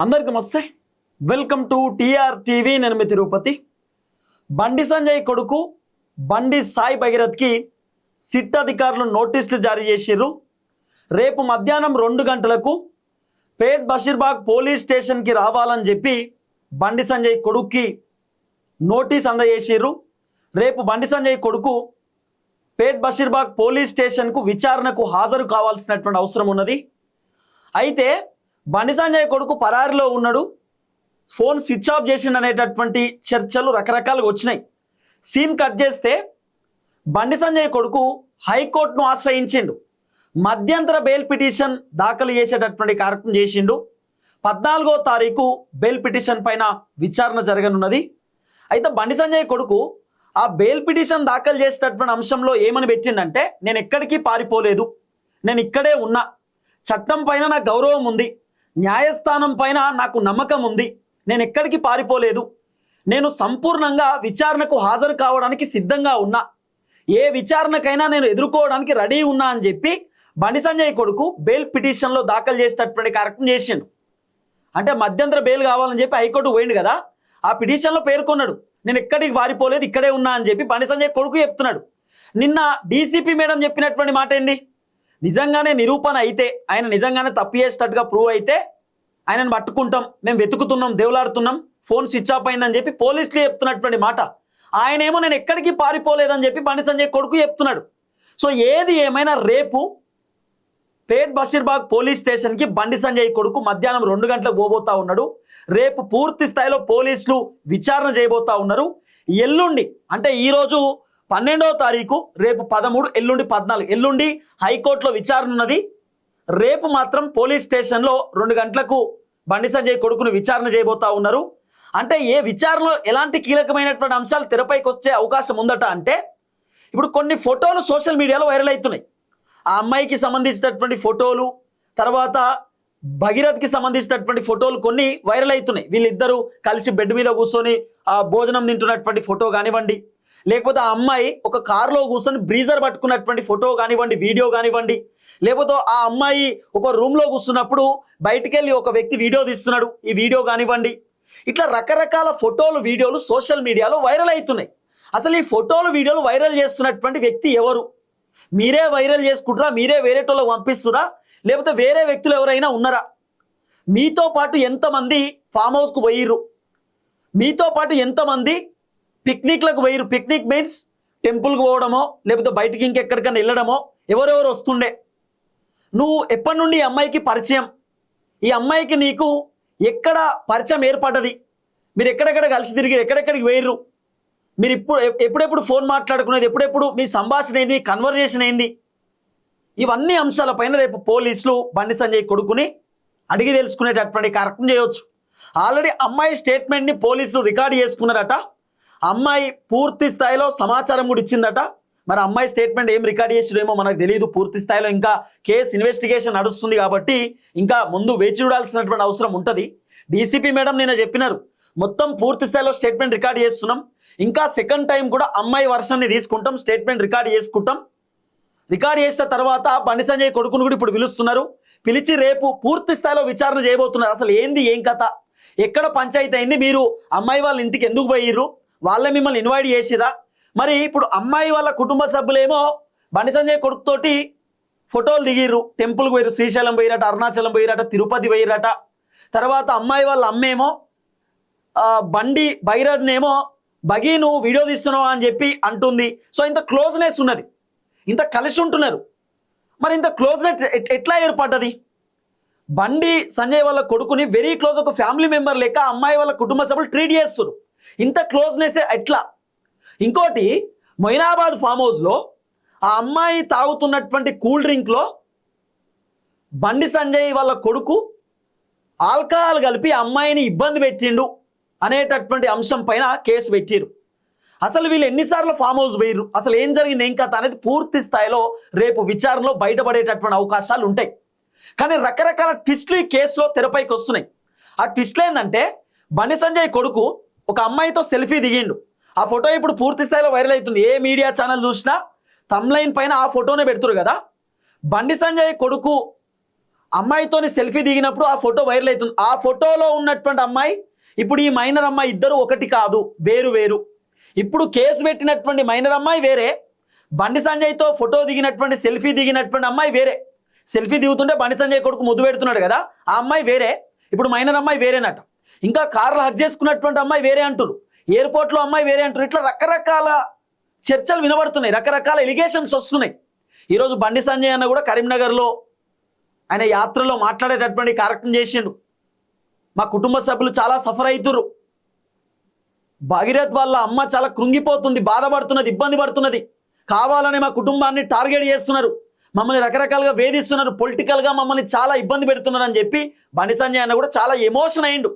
అందరికీ నమస్తే. Welcome to TR TV. నేను మీ తిరుపతి. బండి సంజయ్ కొడుకు బండి సాయి భగీరథ్కి సిట్ అధికారులు నోటీసులు జారీ చేసిర్రు. రేపు మధ్యాహ్నం 2 గంటలకు పేట్ బషీర్బాగ్ పోలీస్ స్టేషన్కి రావాలని చెప్పి బండి సంజయ్ కొడుక్కి నోటీస్ అందజేసిర్రు. రేపు బండి సంజయ్ కొడుకు పేట్ బషీర్బాగ్ పోలీస్ స్టేషన్కు విచారణకు హాజరు కావాల్సినటువంటి అవసరం ఉన్నది. అయితే బండి సంజయ్ కొడుకు పరారిలో ఉన్నాడు, ఫోన్ స్విచ్ ఆఫ్ చేసిండు అనేటటువంటి చర్చలు రకరకాలుగా వచ్చినాయి. సీన్ కట్ చేస్తే బండి సంజయ్ కొడుకు హైకోర్టును ఆశ్రయించిండు. మధ్యంతర బెయిల్ పిటిషన్ దాఖలు చేసేటటువంటి కార్యక్రమం చేసిండు. 14వ తారీఖు బెయిల్ పిటిషన్ పైన విచారణ జరగనున్నది. అయితే బండి సంజయ్ కొడుకు ఆ బెయిల్ పిటిషన్ దాఖలు చేసేటటువంటి అంశంలో ఏమని పెట్టిండంటే, నేను ఎక్కడికి పారిపోలేదు, నేను ఇక్కడే ఉన్నా, చట్టం పైన నాకు గౌరవం ఉంది, న్యాయస్థానం పైన నాకు నమ్మకం ఉంది, నేను ఎక్కడికి పారిపోలేదు, నేను సంపూర్ణంగా విచారణకు హాజరు కావడానికి సిద్ధంగా ఉన్నా, ఏ విచారణకైనా నేను ఎదుర్కోవడానికి రెడీ ఉన్నా అని చెప్పి బండి సంజయ్ కొడుకు బెయిల్ పిటిషన్లో దాఖలు చేసేటటువంటి కార్యక్రమం చేసిండు. అంటే మధ్యంతర బెయిల్ కావాలని చెప్పి హైకోర్టు పోయిండు కదా, ఆ పిటిషన్లో పేర్కొన్నాడు నేను ఎక్కడికి పారిపోలేదు, ఇక్కడే ఉన్నా అని చెప్పి బండి సంజయ్ కొడుకు చెప్తున్నాడు. నిన్న డీసీపీ మేడం చెప్పినటువంటి మాట ఏంది, నిజంగానే నిరూపణ అయితే, ఆయన నిజంగానే తప్పు చేసేటట్టుగా ప్రూవ్ అయితే ఆయనను పట్టుకుంటాం, మేము వెతుకుతున్నాం, దేవులాడుతున్నాం, ఫోన్ స్విచ్ ఆఫ్ అయిందని చెప్పి పోలీసులు చెప్తున్నటువంటి మాట. ఆయనేమో నేను ఎక్కడికి పారిపోలేదని చెప్పి బండి సంజయ్ కొడుకు చెప్తున్నాడు. సో ఏది ఏమైనా రేపు పేట్ బషీర్బాగ్ పోలీస్ స్టేషన్కి బండి సంజయ్ కొడుకు మధ్యాహ్నం 2 గంటలకు పోబోతా ఉన్నాడు. రేపు పూర్తి స్థాయిలో పోలీసులు విచారణ చేయబోతా ఉన్నారు. ఎల్లుండి అంటే ఈరోజు 12వ తారీఖు, రేపు 13, ఎల్లుండి 14, ఎల్లుండి హైకోర్టులో విచారణ ఉన్నది. రేపు మాత్రం పోలీస్ స్టేషన్లో 2 గంటలకు బండి సంజయ్ కొడుకును విచారణ చేయబోతా ఉన్నారు. అంటే ఏ విచారణలో ఎలాంటి కీలకమైనటువంటి అంశాలు తెరపైకి వచ్చే అవకాశం ఉందట అంటే, ఇప్పుడు కొన్ని ఫోటోలు సోషల్ మీడియాలో వైరల్ అవుతున్నాయి. ఆ అమ్మాయికి సంబంధించినటువంటి ఫోటోలు, తర్వాత భగీరథ్కి సంబంధించినటువంటి ఫోటోలు కొన్ని వైరల్ అవుతున్నాయి. వీళ్ళిద్దరూ కలిసి బెడ్ మీద కూర్చొని ఆ భోజనం తింటున్నటువంటి ఫోటో కానివ్వండి, లేకపోతే ఆ అమ్మాయి ఒక కారులో కూర్చొని బ్రీజర్ పట్టుకున్నటువంటి ఫోటో కానివ్వండి, వీడియో కానివ్వండి, లేకపోతే ఆ అమ్మాయి ఒక రూమ్లో కూర్చున్నప్పుడు బయటికి వెళ్ళి ఒక వ్యక్తి వీడియో తీస్తున్నాడు, ఈ వీడియో కానివ్వండి, ఇట్లా రకరకాల ఫోటోలు, వీడియోలు సోషల్ మీడియాలో వైరల్ అవుతున్నాయి. అసలు ఈ ఫోటోలు, వీడియోలు వైరల్ చేస్తున్నటువంటి వ్యక్తి ఎవరు? మీరే వైరల్ చేసుకుంటారా, మీరే వేరేటోళ్ళకి పంపిస్తురా, లేకపోతే వేరే వ్యక్తులు ఎవరైనా ఉన్నారా? మీతో పాటు ఎంతమంది ఫామ్ హౌస్కు పోయిర్రు? మీతో పాటు ఎంతమంది పిక్నిక్లకు పోయిర్రు? పిక్నిక్ మీన్స్ టెంపుల్కి పోవడమో, లేకపోతే బయటికి ఇంకెక్కడికైనా వెళ్ళడమో, ఎవరెవరు వస్తుండే? నువ్వు ఎప్పటి నుండి ఈ అమ్మాయికి పరిచయం? ఈ అమ్మాయికి నీకు ఎక్కడ పరిచయం ఏర్పడ్డది? మీరు ఎక్కడెక్కడ కలిసి తిరిగి ఎక్కడెక్కడికి పోయిర్రు? మీరు ఎప్పుడెప్పుడు ఫోన్ మాట్లాడుకునేది, ఎప్పుడెప్పుడు మీ సంభాషణ ఏంది, కన్వర్జేషన్ ఏంది? ఇవన్నీ అంశాలపైన రేపు పోలీసులు బండి సంజయ్ కొడుకుని అడిగి తెలుసుకునేటటువంటి కార్యక్రమం చేయవచ్చు. ఆల్రెడీ అమ్మాయి స్టేట్మెంట్ని పోలీసులు రికార్డు చేసుకున్నారట. అమ్మాయి పూర్తి స్థాయిలో సమాచారం కూడా ఇచ్చిందట. మరి అమ్మాయి స్టేట్మెంట్ ఏం రికార్డ్ చేసిరేమో మనకు తెలియదు. పూర్తి స్థాయిలో ఇంకా కేసు ఇన్వెస్టిగేషన్ నడుస్తుంది కాబట్టి ఇంకా ముందు వేచి చూడాల్సినటువంటి అవసరం ఉంటుంది. డీసీపీ మేడం నిన్న చెప్పినారు, మొత్తం పూర్తి స్థాయిలో స్టేట్మెంట్ రికార్డ్ చేస్తున్నాం, ఇంకా సెకండ్ టైం కూడా అమ్మాయి వర్షన్ని తీసుకుంటాం, స్టేట్మెంట్ రికార్డ్ చేసుకుంటాం. రికార్డ్ చేసిన తర్వాత బండి సంజయ్ కొడుకును కూడా ఇప్పుడు పిలుస్తున్నారు. పిలిచి రేపు పూర్తి స్థాయిలో విచారణ చేయబోతున్నారు. అసలు ఏంది, ఏం కథ, ఎక్కడ పంచాయతీ అయింది, మీరు అమ్మాయి వాళ్ళ ఇంటికి ఎందుకు పోయిర్రు, వాళ్ళే మిమ్మల్ని ఇన్వైట్ చేసిరా? మరి ఇప్పుడు అమ్మాయి వాళ్ళ కుటుంబ సభ్యులేమో బండి సంజయ్ కొడుకుతోటి ఫోటోలు దిగిర్రు, టెంపుల్కి పోయిర్రు, శ్రీశైలం పోయిరట, అరుణాచలం పోయిరట, తిరుపతి పోయిరట. తర్వాత అమ్మాయి వాళ్ళ అమ్మేమో బండి భగీరథ్నేమో బగీ నువ్వు వీడియో తీస్తున్నావా అని చెప్పి అంటుంది. సో ఇంత క్లోజ్నెస్ ఉన్నది, ఇంత కలిసి ఉంటున్నారు. మరి ఇంత క్లోజ్నెస్ ఎట్లా ఏర్పడ్డది? బండి సంజయ్ వాళ్ళ కొడుకుని వెరీ క్లోజ్, ఒక ఫ్యామిలీ మెంబర్ లెక్క అమ్మాయి వాళ్ళ కుటుంబ సభ్యులు ట్రీట్ చేస్తారు. ఇంత క్లోజ్నెస్ ఎట్లా? ఇంకోటి, మొయినాబాద్ ఫామ్ హౌస్లో ఆ అమ్మాయి తాగుతున్నటువంటి కూల్ డ్రింక్లో బండి సంజయ్ వాళ్ళ కొడుకు ఆల్కహాల్ కలిపి అమ్మాయిని ఇబ్బంది పెట్టిండు అనేటటువంటి అంశం పైన కేసు పెట్టిరు. అసలు వీళ్ళు ఎన్నిసార్లు ఫామ్ హౌస్ పోయిర్రు, అసలు ఏం జరిగింది, ఏం కథ అనేది పూర్తి స్థాయిలో రేపు విచారణలో బయటపడేటటువంటి అవకాశాలు ఉంటాయి. కానీ రకరకాల ట్విస్టులు ఈ కేసులో తెరపైకి వస్తున్నాయి. ఆ ట్విస్టులు ఏంటంటే, బండి సంజయ్ కొడుకు ఒక అమ్మాయితో సెల్ఫీ దిగిండు. ఆ ఫోటో ఇప్పుడు పూర్తి స్థాయిలో వైరల్ అవుతుంది. ఏ మీడియా ఛానల్ చూసినా తమ్లైన్ పైన ఆ ఫోటోనే పెడుతురు కదా. బండి సంజయ్ కొడుకు అమ్మాయితోని సెల్ఫీ దిగినప్పుడు ఆ ఫోటో వైరల్ అవుతుంది. ఆ ఫోటోలో ఉన్నటువంటి అమ్మాయి ఇప్పుడు ఈ మైనర్ అమ్మాయి ఇద్దరు ఒకటి కాదు, వేరు వేరు. ఇప్పుడు కేసు పెట్టినటువంటి మైనర్ అమ్మాయి వేరే, బండి సంజయ్తో ఫోటో దిగినటువంటి సెల్ఫీ దిగినటువంటి అమ్మాయి వేరే. సెల్ఫీ దిగుతుంటే బండి సంజయ్ కొడుకు ముద్దు పెడుతున్నాడు కదా, ఆ అమ్మాయి వేరే, ఇప్పుడు మైనర్ అమ్మాయి వేరేనట. ఇంకా కార్లు హక్ చేసుకున్నటువంటి అమ్మాయి వేరే అంటారు, ఎయిర్పోర్ట్లో అమ్మాయి వేరే అంటారు. ఇట్లా రకరకాల చర్చలు వినబడుతున్నాయి, రకరకాల ఎలిగేషన్స్ వస్తున్నాయి. ఈరోజు బండి సంజయ్ అన్న కూడా కరీంనగర్లో ఆయన యాత్రలో మాట్లాడేటటువంటి కార్యక్రమం చేసిండు. మా కుటుంబ సభ్యులు చాలా సఫర్ అవుతుర్రు, భగీరథ్ వాళ్ళ అమ్మ చాలా కృంగిపోతుంది, బాధపడుతున్నది, ఇబ్బంది పడుతున్నది, కావాలని మా కుటుంబాన్ని టార్గెట్ చేస్తున్నారు, మమ్మల్ని రకరకాలుగా వేధిస్తున్నారు, పొలిటికల్గా మమ్మల్ని చాలా ఇబ్బంది పెడుతున్నారు అని చెప్పి బండి సంజయ్ అన్న కూడా చాలా ఎమోషన్ అయిండు.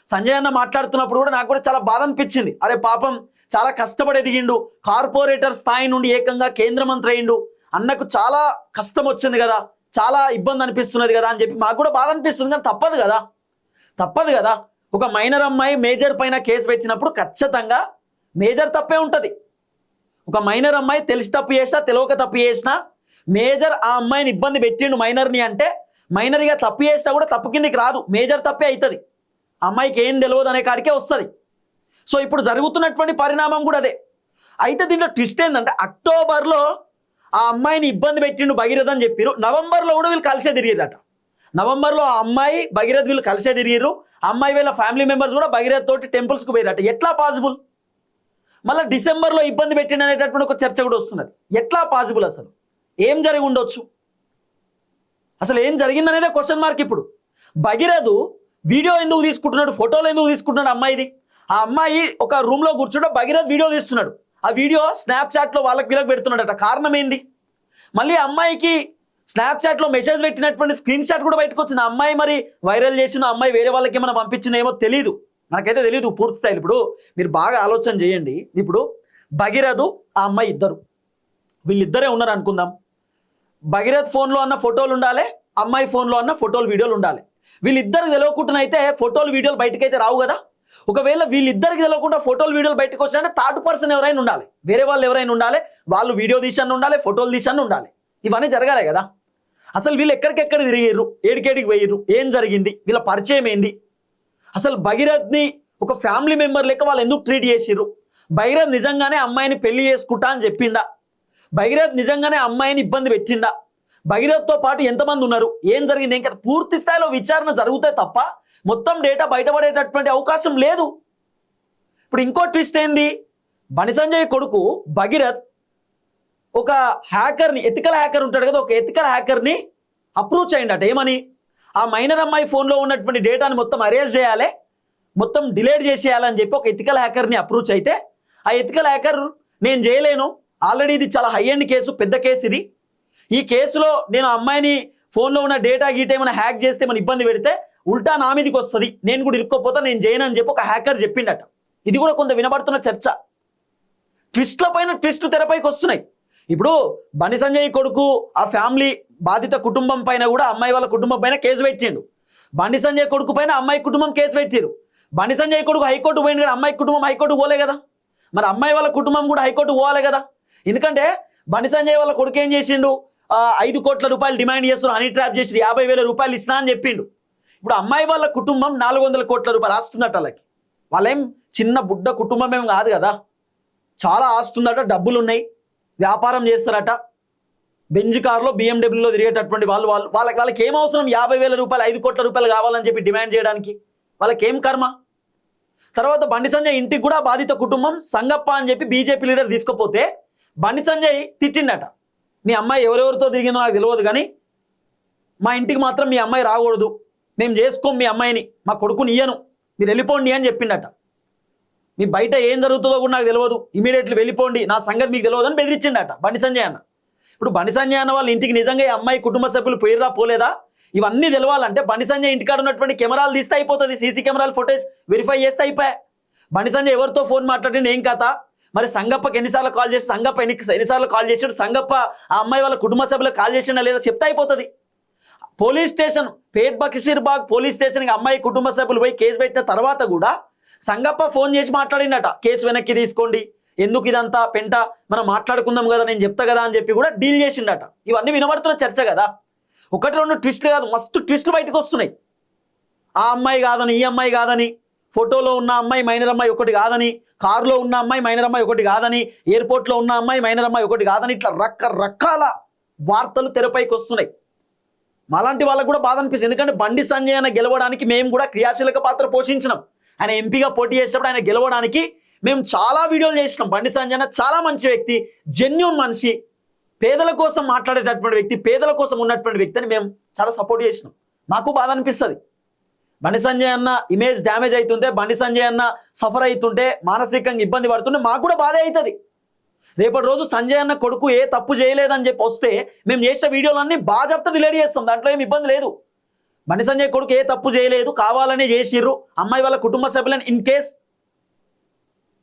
సంజయ్ అన్న మాట్లాడుతున్నప్పుడు కూడా నాకు కూడా చాలా బాధ అనిపించింది. అరే పాపం చాలా కష్టపడి ఎదిగిండు, కార్పొరేటర్ స్థాయి నుండి ఏకంగా కేంద్ర మంత్రి అయిండు, అన్నకు చాలా కష్టం వచ్చింది కదా, చాలా ఇబ్బంది అనిపిస్తున్నది కదా అని చెప్పి మాకు కూడా బాధ అనిపిస్తుంది. కానీ తప్పదు కదా. ఒక మైనర్ అమ్మాయి మేజర్ పైన కేసు పెట్టినప్పుడు ఖచ్చితంగా మేజర్ తప్పే ఉంటుంది. ఒక మైనర్ అమ్మాయి తెలిసి తప్పు చేసినా తెలియక తప్పు చేసినా మేజర్ ఆ అమ్మాయిని ఇబ్బంది పెట్టిండు మైనర్ని అంటే, మైనర్గా తప్పు చేసినా కూడా తప్పు కిందికి రాదు, మేజర్ తప్పే అవుతుంది. అమ్మాయికి ఏం తెలియదు అనే కాడికే వస్తుంది. సో ఇప్పుడు జరుగుతున్నటువంటి పరిణామం కూడా అదే. అయితే దీంట్లో ట్విస్ట్ ఏంటంటే అక్టోబర్లో ఆ అమ్మాయిని ఇబ్బంది పెట్టిండు భగీరథ్ అని చెప్పారు, నవంబర్లో కూడా వీళ్ళు కలిసే తిరిగిరట. నవంబర్లో ఆ అమ్మాయి భగీరథ్ వీళ్ళు కలిసే తిరిగిరు, అమ్మాయి వీళ్ళ ఫ్యామిలీ మెంబర్స్ కూడా భగీరథ్ తోటి టెంపుల్స్కి పోయారట. ఎట్లా పాసిబుల్? మళ్ళీ డిసెంబర్లో ఇబ్బంది పెట్టిండు అనేటటువంటి ఒక చర్చ కూడా వస్తున్నది. ఎట్లా పాసిబుల్? అసలు ఏం జరిగి ఉండొచ్చు? అసలు ఏం జరిగిందనేదే క్వశ్చన్ మార్క్. ఇప్పుడు భగీరథ్ వీడియో ఎందుకు తీసుకుంటున్నాడు, ఫోటోలు ఎందుకు తీసుకుంటున్నాడు అమ్మాయిది? ఆ అమ్మాయి ఒక రూమ్లో కూర్చుంటే భగీరథ్ వీడియో తీస్తున్నాడు, ఆ వీడియో స్నాప్చాట్లో వీళ్ళకి పెడుతున్నాడట. కారణం ఏంది? మళ్ళీ అమ్మాయికి స్నాప్చాట్లో మెసేజ్ పెట్టినటువంటి స్క్రీన్ షాట్ కూడా బయటకు వచ్చింది. ఆ అమ్మాయి మరి వైరల్ చేసిన అమ్మాయి వేరే వాళ్ళకి ఏమైనా పంపించిందేమో తెలియదు, మనకైతే తెలియదు పూర్తి స్థాయిలో. ఇప్పుడు మీరు బాగా ఆలోచన చేయండి. ఇప్పుడు భగీరథ్ ఆ అమ్మాయి ఇద్దరు, వీళ్ళిద్దరే ఉన్నారు అనుకుందాం. భగీరథ్ ఫోన్లో అన్న ఫోటోలు ఉండాలి, అమ్మాయి ఫోన్లో అన్న ఫోటోలు వీడియోలు ఉండాలి. వీళ్ళిద్దరికి తెలియకుండానైతే ఫోటోలు వీడియోలు బయటకైతే రావు కదా. ఒకవేళ వీళ్ళిద్దరికి తెలియకుండా ఫోటోలు వీడియోలు బయటకు వచ్చినంటే థర్డ్ పర్సన్ ఎవరైనా ఉండాలి, వేరే వాళ్ళు ఎవరైనా ఉండాలి, వాళ్ళు వీడియో తీసాను ఉండాలి, ఫోటోలు తీసాను ఉండాలి. ఇవన్నీ జరగాలి కదా. అసలు వీళ్ళు ఎక్కడికెక్కడ తిరిగిర్రు, ఏడికేడికి పోయిర్రు, ఏం జరిగింది, వీళ్ళ పరిచయం ఏంది, అసలు భగీరథ్ని ఒక ఫ్యామిలీ మెంబర్ లెక్క వాళ్ళు ఎందుకు ట్రీట్ చేసిర్రు, భగీరథ్ నిజంగానే అమ్మాయిని పెళ్లి చేసుకుంటా అని చెప్పిండా, భగీరథ్ నిజంగానే అమ్మాయిని ఇబ్బంది పెట్టిండా, భగీరథ్తో పాటు ఎంతమంది ఉన్నారు, ఏం జరిగింది, ఇంకా పూర్తి స్థాయిలో విచారణ జరుగుతాయి తప్ప మొత్తం డేటా బయటపడేటటువంటి అవకాశం లేదు. ఇప్పుడు ఇంకో ట్విస్ట్ ఏంది, బండి సంజయ్ కొడుకు భగీరథ్ ఒక హ్యాకర్ని, ఎథికల్ హ్యాకర్ ఉంటాడు కదా, ఒక ఎథికల్ హ్యాకర్ని అప్రోచ్ అయ్యిండట. ఏమని? ఆ మైనర్ అమ్మాయి ఫోన్లో ఉన్నటువంటి డేటాని మొత్తం అరేంజ్ చేయాలి, మొత్తం డిలీట్ చేసేయాలని చెప్పి ఒక ఎథికల్ హ్యాకర్ని అప్రోచ్ అయితే, ఆ ఎథికల్ హ్యాకర్ నేను చేయలేను, ఆల్రెడీ ఇది చాలా హై ఎండ్ కేసు, పెద్ద కేసు ఇది, ఈ కేసులో నేను అమ్మాయిని ఫోన్లో ఉన్న డేటా గీట ఏమైనా హ్యాక్ చేస్తే మన ఇబ్బంది పెడితే ఉల్టా నా మీదకి వస్తుంది, నేను కూడా ఇరుక్కోపోతా, నేను చేయను అని చెప్పి ఒక హ్యాకర్ చెప్పిండట. ఇది కూడా కొంత వినబడుతున్న చర్చ. ట్విస్ట్ల పైన ట్విస్ట్ తెరపైకి వస్తున్నాయి. ఇప్పుడు బండి సంజయ్ కొడుకు ఆ ఫ్యామిలీ బాధిత కుటుంబం పైన కూడా అమ్మాయి వాళ్ళ కుటుంబం పైన కేసు పెట్టిండు, బండి సంజయ్ కొడుకు పైన అమ్మాయి కుటుంబం కేసు పెట్టిరు. బండి సంజయ్ కొడుకు హైకోర్టు పోయింది కదా, అమ్మాయి కుటుంబం హైకోర్టు పోలే కదా, మరి అమ్మాయి వాళ్ళ కుటుంబం కూడా హైకోర్టు పోవాలి కదా. ఎందుకంటే బండి సంజయ్ వాళ్ళ కొడుకు ఏం చేసిండు, 5 కోట్ల రూపాయలు డిమాండ్ చేస్తున్నారు, హనీ ట్రాప్ చేసి 50,000 రూపాయలు ఇచ్చినా అని చెప్పిండు. ఇప్పుడు అమ్మాయి వాళ్ళ కుటుంబం 400 కోట్ల రూపాయలు ఆస్తుందట. వాళ్ళకి వాళ్ళేం చిన్న బుడ్డ కుటుంబం ఏం కాదు కదా, చాలా ఆస్తుందట, డబ్బులు ఉన్నాయి, వ్యాపారం చేస్తారట, బెంజ్ కార్లో BMW తిరిగేటటువంటి వాళ్ళకి ఏం అవసరం 50,000 రూపాయలు 5 కోట్ల రూపాయలు కావాలని చెప్పి డిమాండ్ చేయడానికి, వాళ్ళకి ఏం కర్మ. తర్వాత బండి సంజయ్ ఇంటికి కూడా బాధిత కుటుంబం సంగప్ప అని చెప్పి బీజేపీ లీడర్ తీసుకుపోతే బండి సంజయ్ తిట్టిండట, మీ అమ్మాయి ఎవరెవరితో తిరిగిందో నాకు తెలియదు కానీ మా ఇంటికి మాత్రం మీ అమ్మాయి రాకూడదు, మేము చేసుకోం మీ అమ్మాయిని, మా కొడుకుని ఇయ్యను, మీరు వెళ్ళిపోండి అని చెప్పిండట. మీ బయట ఏం జరుగుతుందో కూడా నాకు తెలియదు, ఇమీడియట్లీ వెళ్ళిపోండి, నా సంగతి మీకు తెలియదు అని బెదిరించిండట బండి సంజయ్ అన్న. ఇప్పుడు బండి సంజయ్ అన్న వాళ్ళ ఇంటికి నిజంగా ఈ అమ్మాయి కుటుంబ సభ్యులు పోయిర్రా పోలేదా, ఇవన్నీ తెలవాలంటే బండి సంజయ్ ఇంటికాడ ఉన్నటువంటి కెమెరాలు తీస్తే అయిపోతుంది, సీసీ కెమెరాల ఫుటేజ్ వెరిఫై చేస్తే అయిపోయా. బండి సంజయ్ ఎవరితో ఫోన్ మాట్లాడింది ఏం కథ, మరి సంగప్పకి ఎన్నిసార్లు కాల్ చేసి, సంగప్ప ఎన్నిసార్లు కాల్ చేసాడు, సంగప్ప ఆ అమ్మాయి వాళ్ళ కుటుంబ సభ్యులకు కాల్ చేసినా లేదా చెప్తే అయిపోతుంది. పోలీస్ స్టేషన్ పేట్ బషీర్బాగ్ పోలీస్ స్టేషన్కి అమ్మాయి కుటుంబ సభ్యులు పోయి కేసు పెట్టిన తర్వాత కూడా సంగప్ప ఫోన్ చేసి మాట్లాడిండట, కేసు వెనక్కి తీసుకోండి, ఎందుకు ఇదంతా పెంట, మనం మాట్లాడుకుందాం కదా, నేను చెప్తా కదా అని చెప్పి కూడా డీల్ చేసిండట. ఇవన్నీ వినబడుతున్న చర్చ కదా. ఒకటి రెండు ట్విస్ట్లు కాదు, మస్తు ట్విస్ట్లు బయటకు వస్తున్నాయి. ఆ అమ్మాయి కాదని, ఈ అమ్మాయి కాదని, ఫోటోలో ఉన్న అమ్మాయి మైనర్ అమ్మాయి ఒకటి కాదని, కారులో ఉన్న అమ్మాయి మైనర్ అమ్మాయి ఒకటి కాదని, ఎయిర్పోర్ట్లో ఉన్న అమ్మాయి మైనర్ అమ్మాయి ఒకటి కాదని, ఇట్లా రకరకాల వార్తలు తెరపైకి వస్తున్నాయి. మాలాంటి వాళ్ళకు కూడా బాధ అనిపిస్తుంది. ఎందుకంటే బండి సంజయ్ అన్న గెలవడానికి మేము కూడా క్రియాశీలక పాత్ర పోషించినాం. ఆయన ఎంపీగా పోటీ చేసినప్పుడు ఆయన గెలవడానికి మేము చాలా వీడియోలు చేసినాం. బండి సంజయ్ అన్న చాలా మంచి వ్యక్తి, జెన్యూన్ మనిషి, పేదల కోసం మాట్లాడేటటువంటి వ్యక్తి, పేదల కోసం ఉన్నటువంటి వ్యక్తిని మేము చాలా సపోర్ట్ చేసినాం. మాకు బాధ అనిపిస్తుంది. బండి సంజయ్ అన్న ఇమేజ్ డ్యామేజ్ అవుతుంటే, బండి సంజయ్ అన్న సఫర్ అవుతుంటే, మానసికంగా ఇబ్బంది పడుతుంటే మాకు కూడా బాధ అవుతుంది. రేపటి రోజు సంజయ్ అన్న కొడుకు ఏ తప్పు చేయలేదని చెప్పి వస్తే మేము చేసే వీడియోలన్నీ బాజాప్తా డిలీట్ చేస్తాం, దాంట్లో ఏమి ఇబ్బంది లేదు. బండి సంజయ్ కొడుకు ఏ తప్పు చేయలేదు, కావాలని చేసిర్రు, అమ్మాయి వాళ్ళ కుటుంబ సభ్యులను ఇన్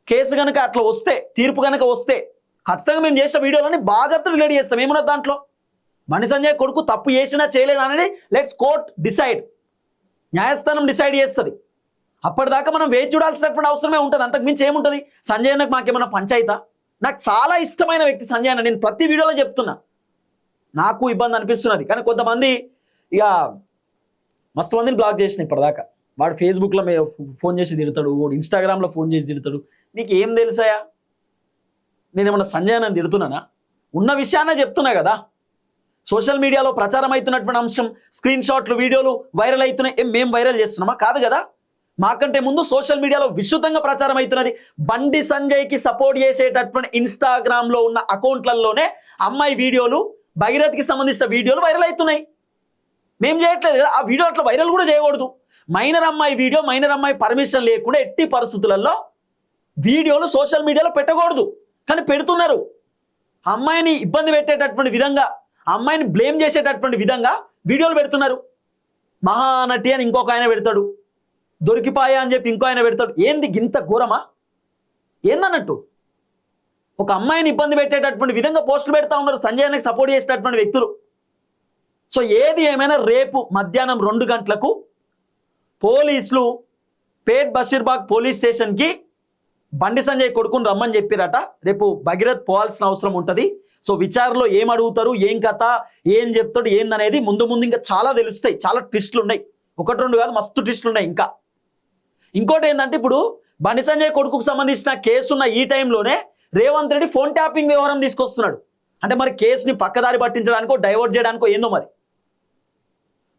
కేసు కనుక అట్లా వస్తే, తీర్పు కనుక వస్తే ఖచ్చితంగా మేము చేసే వీడియోలన్నీ బాజాప్తా డిలీట్ చేస్తాం. ఏమున్నది దాంట్లో? బండి సంజయ్ కొడుకు తప్పు చేసినా చేయలేదు అనేది లెట్స్ కోర్ట్ డిసైడ్, న్యాయస్థానం డిసైడ్ చేస్తుంది. అప్పటిదాకా మనం వేచి చూడాల్సినటువంటి అవసరమే ఉంటుంది. అంతకు మించి ఏముంటుంది? సంజయ్ అన్నకు మాకేమన్నా పంచాయితా? నాకు చాలా ఇష్టమైన వ్యక్తి సంజయ్ అన్న, నేను ప్రతి వీడియోలో చెప్తున్నా. నాకు ఇబ్బంది అనిపిస్తున్నది, కానీ కొంతమంది ఇక మస్తు మందిని బ్లాక్ చేసిన ఇప్పటిదాకా. వాడు ఫేస్బుక్లో ఫోన్ చేసి తిడతాడు, వాడు ఇన్స్టాగ్రామ్లో ఫోన్ చేసి తిడతాడు. నీకు ఏం తెలుసాయా? నేనేమన్నా సంజయ్ అన్నని తిడుతున్నానా? ఉన్న విషయాన్నే చెప్తున్నా కదా. సోషల్ మీడియాలో ప్రచారం అవుతున్నటువంటి అంశం, స్క్రీన్ షాట్లు, వీడియోలు వైరల్ అవుతున్నాయి. మేము వైరల్ చేస్తున్నామా? కాదు కదా. మాకంటే ముందు సోషల్ మీడియాలో విస్తృతంగా ప్రచారం అవుతున్నది. బండి సంజయ్కి సపోర్ట్ చేసేటటువంటి ఇన్స్టాగ్రామ్లో ఉన్న అకౌంట్లలోనే అమ్మాయి వీడియోలు, భగీరథ్కి సంబంధించిన వీడియోలు వైరల్ అవుతున్నాయి. మేము చేయట్లేదు కదా. ఆ వీడియో అట్లా వైరల్ కూడా చేయకూడదు. మైనర్ అమ్మాయి వీడియో, మైనర్ అమ్మాయి పర్మిషన్ లేకుండా ఎట్టి పరిస్థితులలో వీడియోలు సోషల్ మీడియాలో పెట్టకూడదు, కానీ పెడుతున్నారు. అమ్మాయిని ఇబ్బంది పెట్టేటటువంటి విధంగా, అమ్మాయిని బ్లేమ్ చేసేటటువంటి విధంగా వీడియోలు పెడుతున్నారు. మహానటి అని ఇంకొక ఆయన పెడతాడు, దొరికిపాయా అని చెప్పి ఇంకో ఆయన పెడతాడు. ఏంది గింత ఘోరమా? ఏందన్నట్టు? ఒక అమ్మాయిని ఇబ్బంది పెట్టేటటువంటి విధంగా పోస్టులు పెడతా ఉన్నారు సంజయ్ అన్నకి సపోర్ట్ చేసేటటువంటి వ్యక్తులు. సో ఏది ఏమైనా రేపు మధ్యాహ్నం 2 గంటలకు పోలీసులు పేట్ బషీర్బాగ్ పోలీస్ స్టేషన్కి బండి సంజయ్ కొడుకుని రమ్మని చెప్పిరట. రేపు భగీరథ్ పోవాల్సిన అవసరం ఉంటుంది. సో విచారణలో ఏం అడుగుతారు, ఏం కథ, ఏం చెప్తాడు, ఏందనేది ముందు ఇంకా చాలా తెలుస్తాయి. చాలా ట్విస్టులు ఉన్నాయి, ఒకటి రెండు కాదు, మస్తు ట్విస్టులు ఉన్నాయి. ఇంకోటి ఏంటంటే, ఇప్పుడు బండి సంజయ్ కొడుకుకు సంబంధించిన కేసు ఉన్న ఈ టైంలోనే రేవంత్ రెడ్డి ఫోన్ ట్యాపింగ్ వ్యవహారం తీసుకొస్తున్నాడు. అంటే మరి కేసుని పక్కదారి పట్టించడానికో, డైవర్ట్ చేయడానికో ఏందో మరి.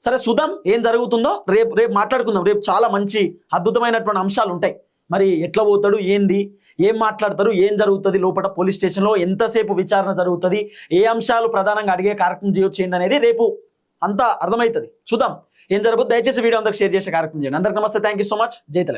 సరే చూద్దాం ఏం జరుగుతుందో. రేపు మాట్లాడుకుందాం. రేపు చాలా మంచి అద్భుతమైనటువంటి అంశాలు ఉంటాయి. మరి ఎట్లా పోతాడు, ఏంది, ఏం మాట్లాడతారు, ఏం జరుగుతుంది లోపల పోలీస్ స్టేషన్లో, ఎంతసేపు విచారణ జరుగుతుంది, ఏ అంశాలు ప్రధానంగా అడిగే కార్యక్రమం చేయొచ్చు ఏందనేది రేపు అంతా అర్థమవుతుంది. చూద్దాం ఏం జరగదు. దయచేసి వీడియో అందరికి షేర్ చేసే కార్యక్రమం చేయండి. అందరికి నమస్తే, థ్యాంక్ యూ సో మచ్. జై తెలంగాణ.